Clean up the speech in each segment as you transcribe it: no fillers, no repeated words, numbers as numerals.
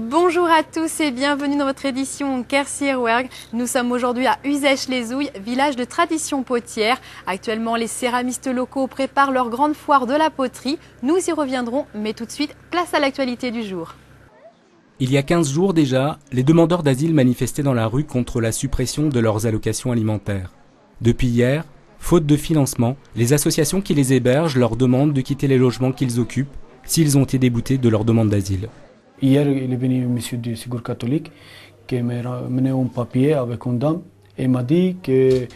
Bonjour à tous et bienvenue dans votre édition Kersierwerk. Nous sommes aujourd'hui à Uzès-les-Ouilles, village de tradition potière. Actuellement, les céramistes locaux préparent leur grande foire de la poterie. Nous y reviendrons, mais tout de suite, place à l'actualité du jour. Il y a 15 jours déjà, les demandeurs d'asile manifestaient dans la rue contre la suppression de leurs allocations alimentaires. Depuis hier, faute de financement, les associations qui les hébergent leur demandent de quitter les logements qu'ils occupent s'ils ont été déboutés de leur demande d'asile. Hier, il est venu un monsieur du Secours catholique qui m'a ramené un papier avec une dame et m'a dit qu'il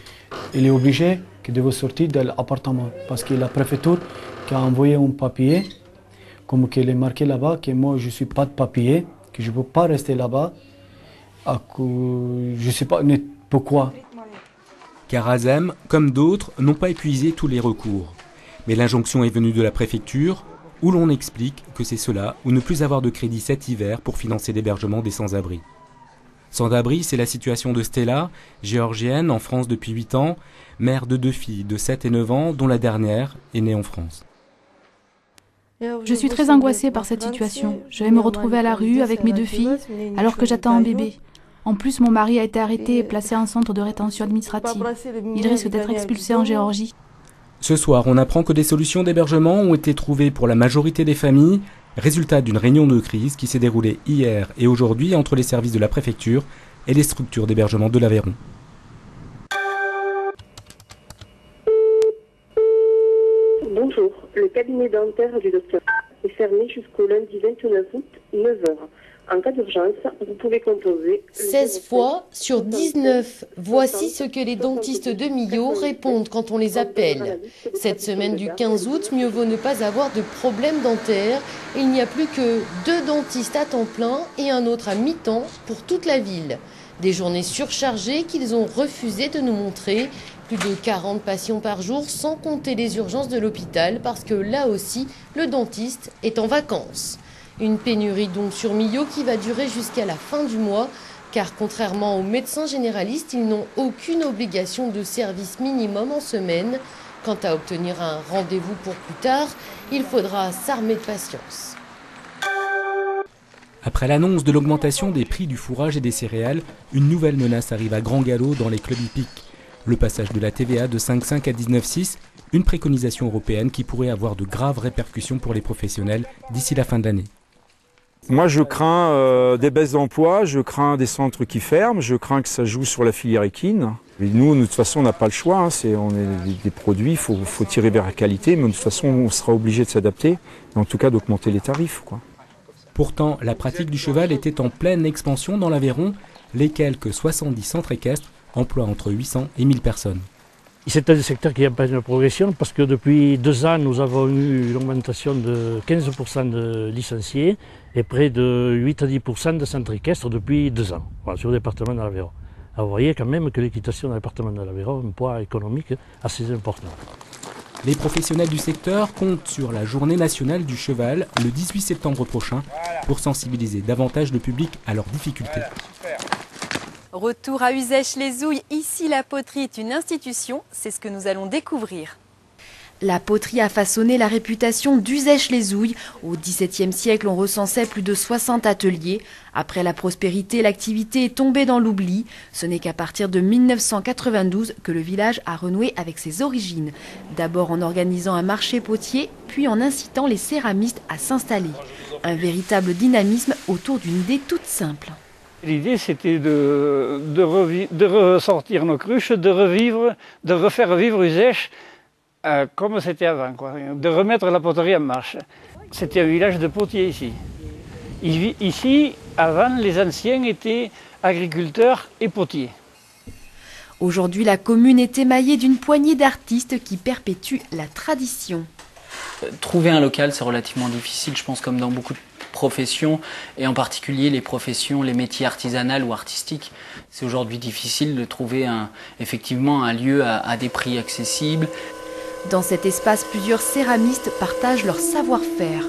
est obligé de sortir de l'appartement parce que la préfecture qui a envoyé un papier, comme qu'il est marqué là-bas, que moi je ne suis pas de papier, que je ne peux pas rester là-bas, je ne sais pas pourquoi. Car Azem, comme d'autres, n'ont pas épuisé tous les recours. Mais l'injonction est venue de la préfecture, où l'on explique que c'est cela ou ne plus avoir de crédit cet hiver pour financer l'hébergement des sans-abri. Sans-abri, c'est la situation de Stella, géorgienne, en France depuis 8 ans, mère de 2 filles de 7 et 9 ans, dont la dernière est née en France. Je suis très angoissée par cette situation. Je vais me retrouver à la rue avec mes 2 filles alors que j'attends un bébé. En plus, mon mari a été arrêté et placé en centre de rétention administrative. Il risque d'être expulsé en Géorgie. Ce soir, on apprend que des solutions d'hébergement ont été trouvées pour la majorité des familles, résultat d'une réunion de crise qui s'est déroulée hier et aujourd'hui entre les services de la préfecture et les structures d'hébergement de l'Aveyron. Bonjour, le cabinet dentaire du docteur est fermé jusqu'au lundi 29 août, 9h. En cas d'urgence, vous pouvez composer 16 fois sur 19. Voici ce que les dentistes de Millau répondent quand on les appelle. Cette semaine du 15 août, mieux vaut ne pas avoir de problème dentaire. Il n'y a plus que 2 dentistes à temps plein et un autre à mi-temps pour toute la ville. Des journées surchargées qu'ils ont refusé de nous montrer. Plus de 40 patients par jour, sans compter les urgences de l'hôpital, parce que là aussi, le dentiste est en vacances. Une pénurie donc sur Millau qui va durer jusqu'à la fin du mois, car contrairement aux médecins généralistes, ils n'ont aucune obligation de service minimum en semaine. Quant à obtenir un rendez-vous pour plus tard, il faudra s'armer de patience. Après l'annonce de l'augmentation des prix du fourrage et des céréales, une nouvelle menace arrive à grand galop dans les clubs hippiques. Le passage de la TVA de 5,5 à 19,6, une préconisation européenne qui pourrait avoir de graves répercussions pour les professionnels d'ici la fin de l'année. Moi, je crains des baisses d'emploi, je crains des centres qui ferment, je crains que ça joue sur la filière équine. Et nous, de toute façon, on n'a pas le choix. On est des produits, il faut tirer vers la qualité, mais de toute façon, on sera obligé de s'adapter, en tout cas d'augmenter les tarifs, quoi. Pourtant, la pratique du cheval était en pleine expansion dans l'Aveyron. Les quelques 70 centres équestres emploient entre 800 et 1000 personnes. C'est un secteur qui est en pleine progression parce que depuis 2 ans, nous avons eu une augmentation de 15% de licenciés et près de 8 à 10% de centres équestres depuis 2 ans, voilà, sur le département de l'Aveyron. Alors vous voyez quand même que l'équitation dans le département de l'Aveyron a un poids économique assez important. Les professionnels du secteur comptent sur la journée nationale du cheval le 18 septembre prochain pour sensibiliser davantage le public à leurs difficultés. Retour à Uzès-les-Ouilles, ici la poterie est une institution, c'est ce que nous allons découvrir. La poterie a façonné la réputation d'Uzès-les-Ouilles. Au XVIIe siècle, on recensait plus de 60 ateliers. Après la prospérité, l'activité est tombée dans l'oubli. Ce n'est qu'à partir de 1992 que le village a renoué avec ses origines. D'abord en organisant un marché potier, puis en incitant les céramistes à s'installer. Un véritable dynamisme autour d'une idée toute simple. L'idée, c'était de ressortir nos cruches, de refaire vivre Uzès comme c'était avant, quoi. De remettre la poterie en marche. C'était un village de potiers ici. Ici, avant, les anciens étaient agriculteurs et potiers. Aujourd'hui, la commune est émaillée d'une poignée d'artistes qui perpétuent la tradition. Trouver un local, c'est relativement difficile, je pense, comme dans beaucoup de professions, et en particulier les professions, les métiers artisanaux ou artistiques. C'est aujourd'hui difficile de trouver effectivement un lieu à des prix accessibles. Dans cet espace, plusieurs céramistes partagent leur savoir-faire.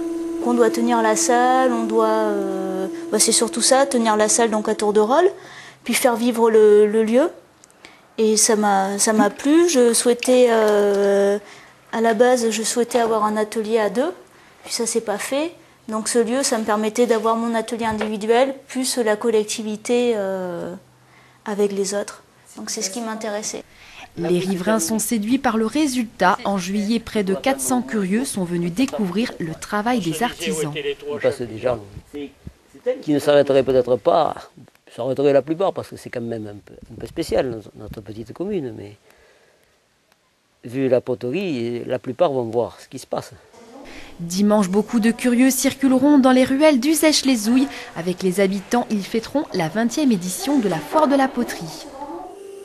On doit tenir la salle, c'est surtout ça, tenir la salle donc à tour de rôle, puis faire vivre le lieu. Et ça m'a plu. Je souhaitais, à la base, avoir un atelier à 2, puis ça s'est pas fait. Donc ce lieu, ça me permettait d'avoir mon atelier individuel, plus la collectivité avec les autres. Donc c'est ce qui m'intéressait. Les riverains sont séduits par le résultat. En juillet, près de 400 curieux sont venus découvrir le travail des artisans. Parce que des gens qui ne s'arrêteraient peut-être pas, s'arrêteraient la plupart, parce que c'est quand même un peu spécial, notre petite commune. Mais vu la poterie, la plupart vont voir ce qui se passe. Dimanche, beaucoup de curieux circuleront dans les ruelles d'Uzèche-les-Ouilles. Avec les habitants, ils fêteront la 20e édition de la Foire de la Poterie.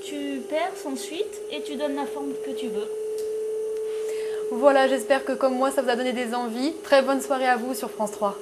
Tu perces ensuite et tu donnes la forme que tu veux. Voilà, j'espère que comme moi, ça vous a donné des envies. Très bonne soirée à vous sur France 3.